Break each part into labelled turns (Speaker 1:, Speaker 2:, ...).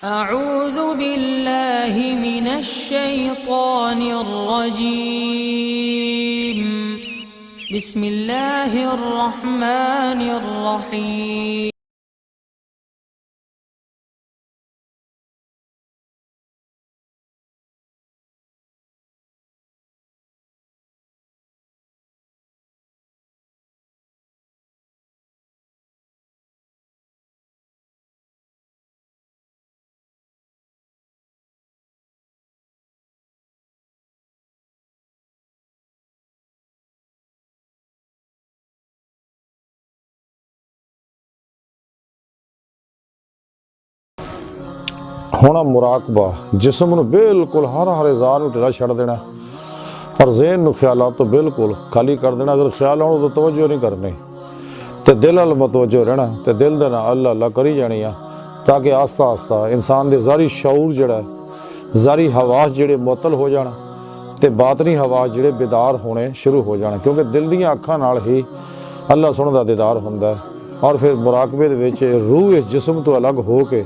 Speaker 1: أعوذ بالله من الشيطان الرجيم بسم الله الرحمن الرحيم
Speaker 2: होना मुराकबा जिसम नूं बिल्कुल हर ज़ार नूं ढिला छड़ देना और ज़हन नूं ख्यालात तो बिल्कुल खाली कर देना। अगर ख्याल आउण तो तवज्जो नहीं करनी तो दिल अल मतवज्जो रहना तो दिल दे नाल अल्लाह अल्लाह करी जानी आ, ताकि आस्ता आस्ता इंसान दे ज़ारी शऊर जिहड़ा ज़ारी हवास जिहड़े मुअत्तल हो जाना ते बातनी हवास जिहड़े बेदार होने शुरू हो जाने, क्योंकि दिल दीआं अखां नाल ही अल्लाह सुण दा दीदार हुंदा है। और फिर मुराकबे दे विच रूह इस जिस्म तो अलग हो के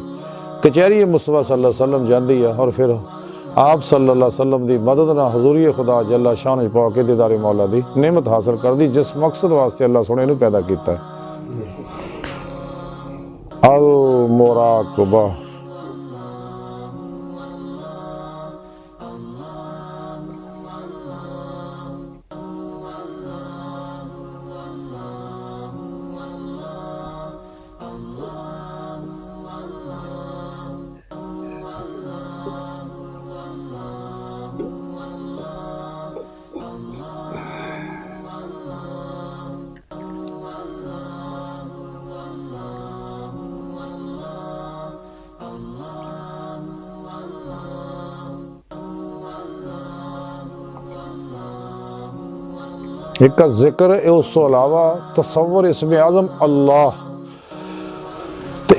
Speaker 2: कचहरी मुस्तफा सल्लल्लाहु अलैहि वसल्लम जाती है और फिर आप सल्लल्लाहु अलैहि वसल्लम की मदद ना हजूरी खुदा जल्ला शान पा के दीदारे मौला की नेमत हासिल कर दी, जिस मकसद वास्ते अल्लाह सोने नूं पैदा किया। अल मुराकबा एक जिक्र है, उस तो अलावा तसव्वुर इसमें आज़म अल्लाह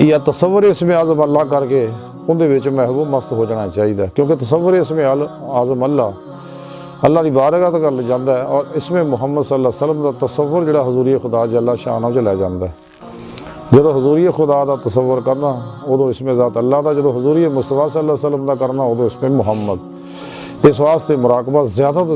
Speaker 2: या तसव्वुर इसमें आज़म अल्लाह करके उनके विच महबूब मस्त हो जाना चाहिए, क्योंकि तसव्वुर इसमें आज़म अल्लाह की बारगाह तक ले जाता है और इसमें मुहम्मद सल्लल्लाहु अलैहि वसल्लम का तसव्वुर जो हजूरी खुदा जल्ला शान च लै जाता है। जो हजूरी खुदा का तसव्वुर करना उदों इसमें ज़ात अल्लाह का, जो हजूरी मुस्तफा सल्लल्लाहु अलैहि वसल्लम का करना उदों इसमें मुहम्मद। इस वास्ते मुराकबा ज़्यादा तो